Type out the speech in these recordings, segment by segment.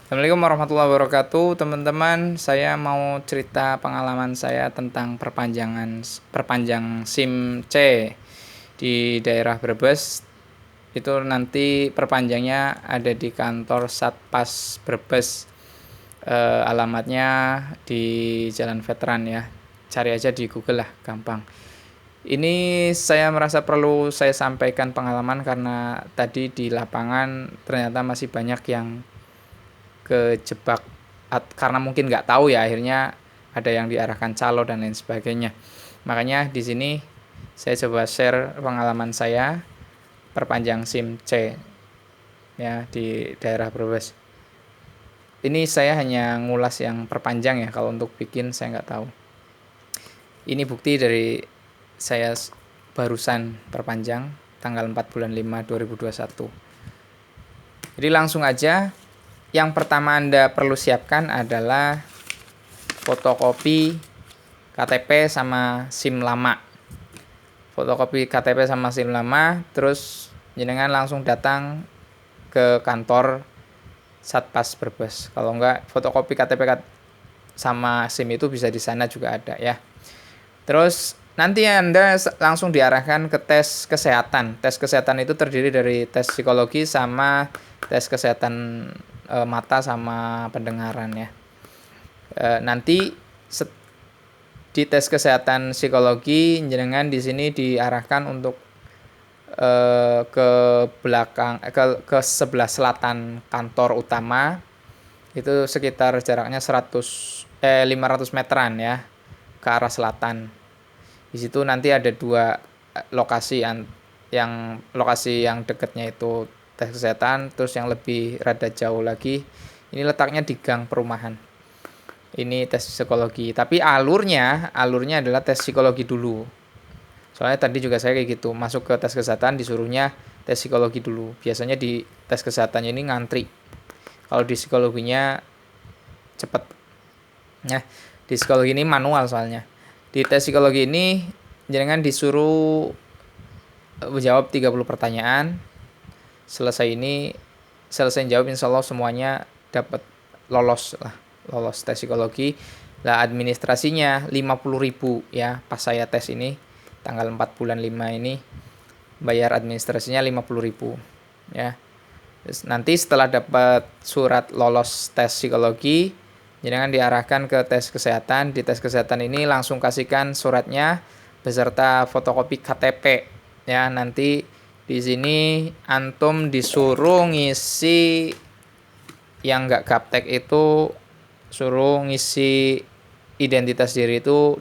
Assalamualaikum warahmatullahi wabarakatuh, teman-teman. Saya mau cerita pengalaman saya tentang perpanjang SIM C di daerah Brebes. Itu nanti perpanjangnya ada di kantor Satpas Brebes. Alamatnya di Jalan Veteran ya. Cari aja di Google lah, gampang. Ini saya merasa perlu saya sampaikan pengalaman karena tadi di lapangan ternyata masih banyak yang kejebak karena mungkin nggak tahu ya, akhirnya ada yang diarahkan calo dan lain sebagainya. Makanya di sini saya coba share pengalaman saya perpanjang SIM C ya di daerah Brebes. Ini saya hanya ngulas yang perpanjang ya, kalau untuk bikin saya nggak tahu. Ini bukti dari saya barusan perpanjang tanggal 4 bulan 5 2021. Jadi langsung aja, yang pertama Anda perlu siapkan adalah fotokopi KTP sama SIM lama. Fotokopi KTP sama SIM lama, terus jenengan langsung datang ke kantor Satpas Brebes. Kalau enggak, fotokopi KTP sama SIM itu bisa di sana juga ada ya. Terus nanti Anda langsung diarahkan ke tes kesehatan. Tes kesehatan itu terdiri dari tes psikologi sama tes kesehatan mata sama pendengaran ya. Nanti di tes kesehatan psikologi, jenengan di sini diarahkan untuk ke belakang, ke sebelah selatan kantor utama. Itu sekitar jaraknya 500 meteran ya, ke arah selatan. Di situ nanti ada dua lokasi, yang lokasi yang dekatnya itu tes kesehatan, terus yang lebih rada jauh lagi ini letaknya di gang perumahan. Ini tes psikologi, tapi alurnya adalah tes psikologi dulu. Soalnya tadi juga saya kayak gitu, masuk ke tes kesehatan disuruhnya tes psikologi dulu. Biasanya di tes kesehatannya ini ngantri. Kalau di psikologinya cepet. Nah, di psikologi ini manual soalnya. Di tes psikologi ini jangan disuruh menjawab 30 pertanyaan. Selesai jawab, insya Allah semuanya dapat lolos tes psikologi. Lah administrasinya 50.000 ya, pas saya tes ini tanggal 4 bulan 5 ini bayar administrasinya 50.000 ya. Terus nanti setelah dapat surat lolos tes psikologi, jangan diarahkan ke tes kesehatan. Di tes kesehatan ini langsung kasihkan suratnya beserta fotokopi KTP ya. Nanti di sini antum disuruh ngisi, yang nggak gaptek itu suruh ngisi identitas diri itu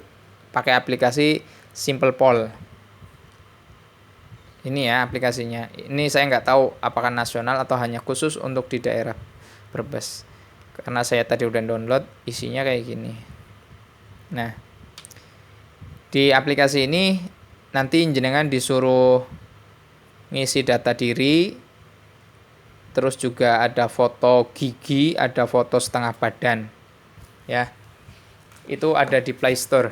pakai aplikasi Simple Poll. Ini ya aplikasinya. Ini saya nggak tahu apakah nasional atau hanya khusus untuk di daerah Brebes. Karena saya tadi udah download, isinya kayak gini. Nah, di aplikasi ini nanti jenengan disuruh ngisi data diri, terus juga ada foto gigi, ada foto setengah badan ya. Itu ada di Play Store.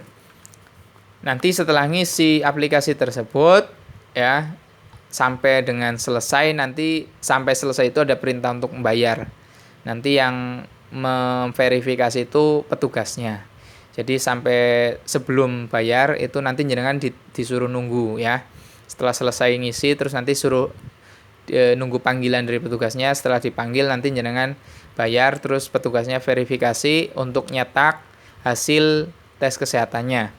Nanti setelah ngisi aplikasi tersebut ya, sampai selesai itu ada perintah untuk membayar. Nanti yang memverifikasi itu petugasnya. Jadi sampai sebelum bayar itu nanti jenengan disuruh nunggu ya. Setelah selesai ngisi terus nanti suruh nunggu panggilan dari petugasnya. Setelah dipanggil nanti jenengan bayar, terus petugasnya verifikasi untuk nyetak hasil tes kesehatannya.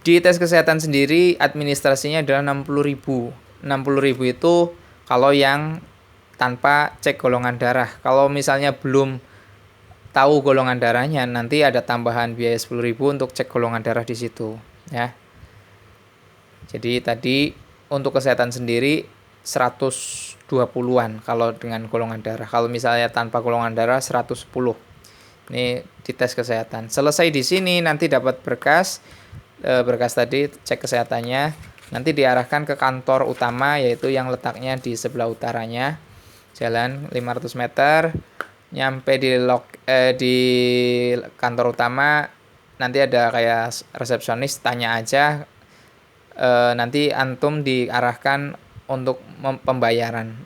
Di tes kesehatan sendiri administrasinya adalah 60.000. 60.000 itu kalau yang tanpa cek golongan darah. Kalau misalnya belum tahu golongan darahnya, nanti ada tambahan biaya 10.000 untuk cek golongan darah di situ ya. Jadi tadi untuk kesehatan sendiri 120-an kalau dengan golongan darah. Kalau misalnya tanpa golongan darah 110. Ini di tes kesehatan. Selesai di sini nanti dapat berkas tadi cek kesehatannya. Nanti diarahkan ke kantor utama, yaitu yang letaknya di sebelah utaranya. Jalan 500 meter. Nyampe di kantor utama nanti ada kayak resepsionis, tanya aja. Nanti antum diarahkan untuk pembayaran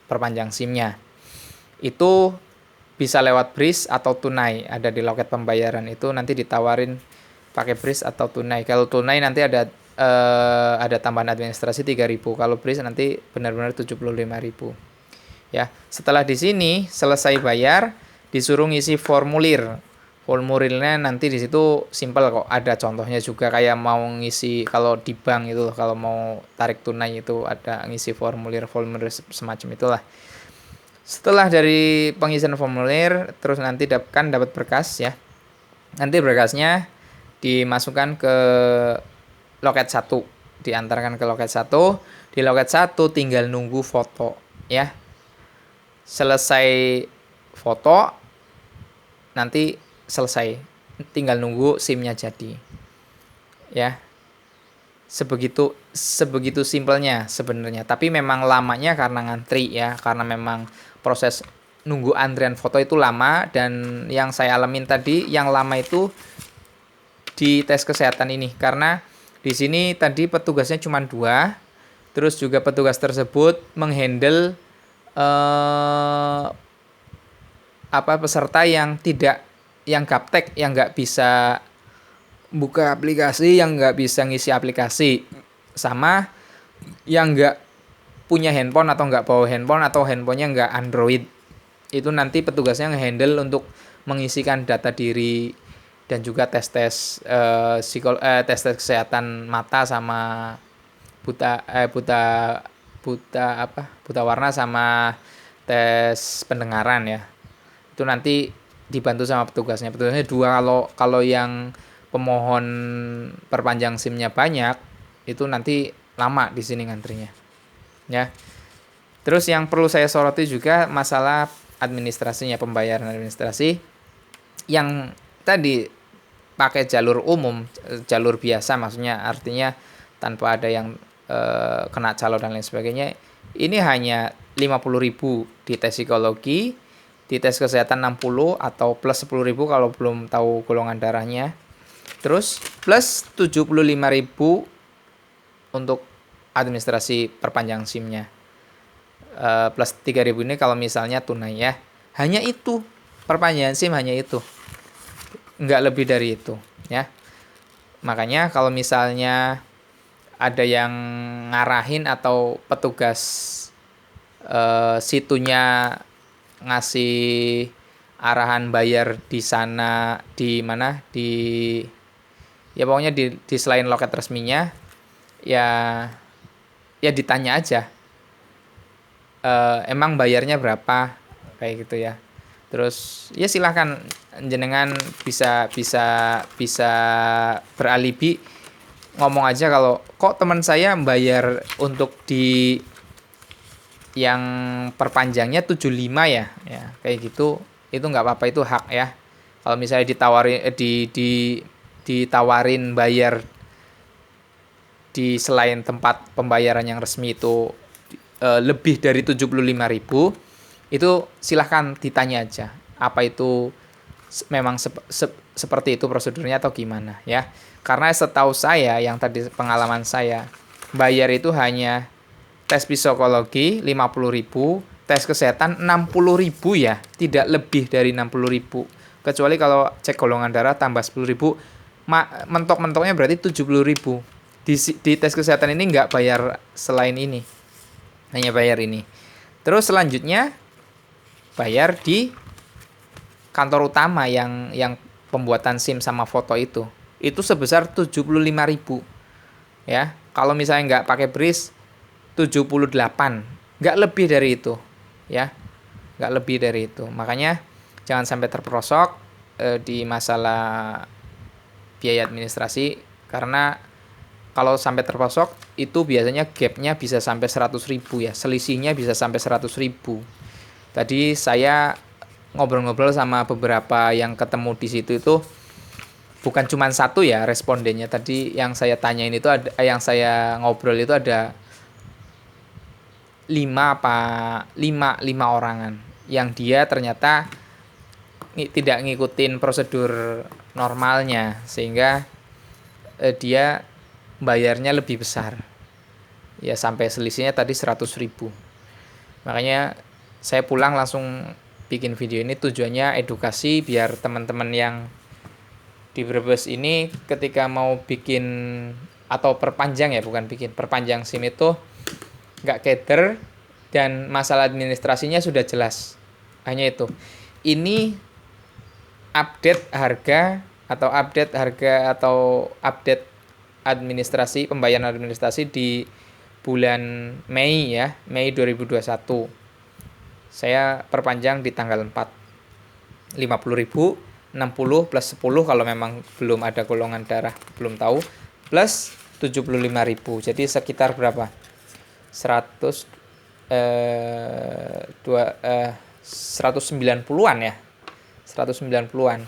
perpanjang SIM-nya. Itu bisa lewat BRIS atau tunai, ada di loket pembayaran itu nanti ditawarin pakai BRIS atau tunai. Kalau tunai nanti ada tambahan administrasi 3.000. Kalau BRIS nanti benar-benar 75.000. Ya, setelah di sini selesai bayar, disuruh ngisi formulir. Formulirnya nanti di situ simpel kok, ada contohnya juga kayak mau ngisi kalau di bank itu, kalau mau tarik tunai itu ada ngisi formulir semacam itulah. Setelah dari pengisian formulir, terus nanti kan dapat berkas ya. Nanti berkasnya dimasukkan ke loket 1, diantarkan ke loket 1. Di loket 1 tinggal nunggu foto ya. Selesai foto nanti selesai, tinggal nunggu SIM-nya jadi. Ya. Sebegitu simpelnya sebenarnya. Tapi memang lamanya karena ngantri ya, karena memang proses nunggu antrian foto itu lama, dan yang saya alamin tadi yang lama itu di tes kesehatan ini, karena di sini tadi petugasnya cuma 2, terus juga petugas tersebut menghandle peserta yang gaptek, yang nggak bisa buka aplikasi, yang nggak bisa ngisi aplikasi, sama yang nggak punya handphone atau nggak bawa handphone atau handphonenya nggak Android. Itu nanti petugasnya ngehandle untuk mengisikan data diri dan juga tes kesehatan mata sama buta warna sama tes pendengaran ya. Itu nanti dibantu sama petugasnya 2. Kalau yang pemohon perpanjang SIM-nya banyak, itu nanti lama di sini ngantrinya ya. Terus yang perlu saya soroti juga masalah administrasinya, pembayaran administrasi yang tadi pakai jalur umum, jalur biasa maksudnya, artinya tanpa ada yang kena calo dan lain sebagainya. Ini hanya 50.000 di tes psikologi, di tes kesehatan 60 atau plus 10.000 kalau belum tahu golongan darahnya. Terus plus 75.000 untuk administrasi perpanjang SIM-nya. Plus 3.000 ini kalau misalnya tunai ya. Hanya itu, perpanjangan SIM hanya itu. Enggak lebih dari itu ya. Makanya kalau misalnya ada yang ngarahin atau petugas situnya ngasih arahan bayar di sana, di mana, ya pokoknya di selain loket resminya, ya ditanya aja, emang bayarnya berapa, kayak gitu ya. Terus ya silahkan jenengan bisa beralibi, ngomong aja kalau kok teman saya bayar untuk di yang perpanjangnya 75 ya kayak gitu, itu nggak apa-apa, itu hak ya. Kalau misalnya ditawarin bayar di selain tempat pembayaran yang resmi itu lebih dari 75.000, itu silahkan ditanya aja apa itu memang seperti itu prosedurnya atau gimana ya. Karena setahu saya, yang tadi pengalaman saya, bayar itu hanya tes psikologi 50.000, tes kesehatan 60.000 ya, tidak lebih dari 60.000. Kecuali kalau cek golongan darah tambah 10.000, mentok-mentoknya berarti 70.000. Di tes kesehatan ini nggak bayar selain ini, hanya bayar ini. Terus selanjutnya bayar di kantor utama yang pembuatan SIM sama foto itu sebesar 75.000 ya. Kalau misalnya nggak pakai BRIS 78, nggak lebih dari itu ya, nggak lebih dari itu. Makanya jangan sampai terperosok di masalah biaya administrasi, karena kalau sampai terperosok itu biasanya gapnya bisa sampai 100.000 ya, selisihnya bisa sampai 100.000. Tadi saya ngobrol-ngobrol sama beberapa yang ketemu di situ, itu bukan cuma satu ya respondennya. Tadi yang saya tanyain itu yang saya ngobrol itu ada 5 orangan yang dia ternyata tidak ngikutin prosedur normalnya, sehingga dia bayarnya lebih besar ya, sampai selisihnya tadi 100.000. Makanya saya pulang langsung bikin video ini, tujuannya edukasi biar teman-teman yang di Brebes ini ketika mau bikin atau perpanjang ya, bukan bikin, perpanjang SIM itu nggak keder dan masalah administrasinya sudah jelas. Hanya itu. Ini update harga atau update administrasi, pembayaran administrasi di bulan Mei ya, Mei 2021. Saya perpanjang di tanggal 4. 50.000, 60 plus 10 kalau memang belum ada golongan darah, belum tahu, plus 75.000. Jadi sekitar berapa? 100 190-an ya. 190-an.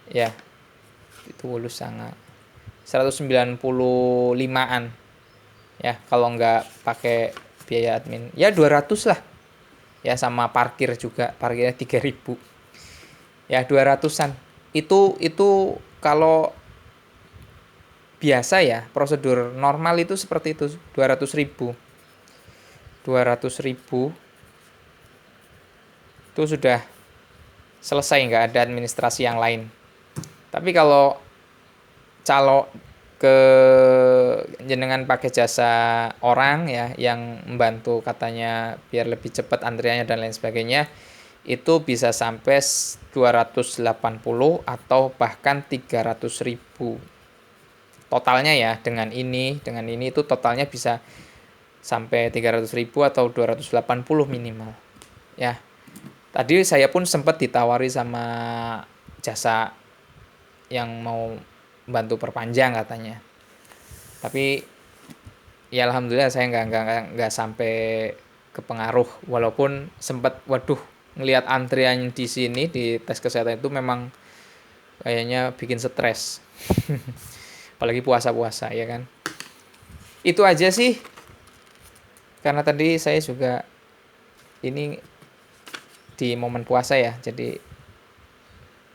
Ya, itu lulus sangat 195-an. Ya, kalau nggak pakai biaya admin, ya 200 lah. Ya, sama parkir juga, parkirnya 3.000. Ya, 200-an. Itu kalau biasa ya, prosedur normal itu seperti itu, 200.000. 200.000 itu sudah selesai, nggak ada administrasi yang lain. Tapi kalau calo ke jenengan pakai jasa orang ya yang membantu katanya biar lebih cepat antriannya dan lain sebagainya, itu bisa sampai 280 atau bahkan 300.000 totalnya ya. Dengan ini itu totalnya bisa sampai 300.000 atau 280 minimal ya. Tadi saya pun sempat ditawari sama jasa yang mau bantu perpanjang katanya, tapi ya alhamdulillah saya nggak sampai kepengaruh, walaupun sempat waduh ngelihat antrian di sini di tes kesehatan itu memang kayaknya bikin stres. Apalagi puasa-puasa ya kan. Itu aja sih, karena tadi saya juga ini di momen puasa ya, jadi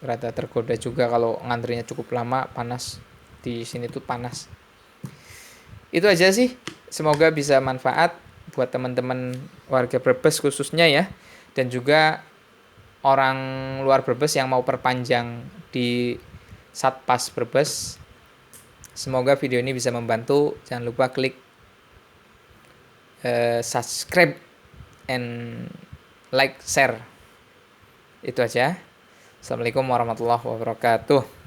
rada tergoda juga kalau ngantrinya cukup lama, panas di sini tuh panas. Itu aja sih, semoga bisa manfaat buat teman-teman warga Brebes khususnya ya, dan juga orang luar Brebes yang mau perpanjang di Satpas Brebes. Semoga video ini bisa membantu. Jangan lupa klik subscribe and like, share. Itu aja. Assalamualaikum warahmatullahi wabarakatuh.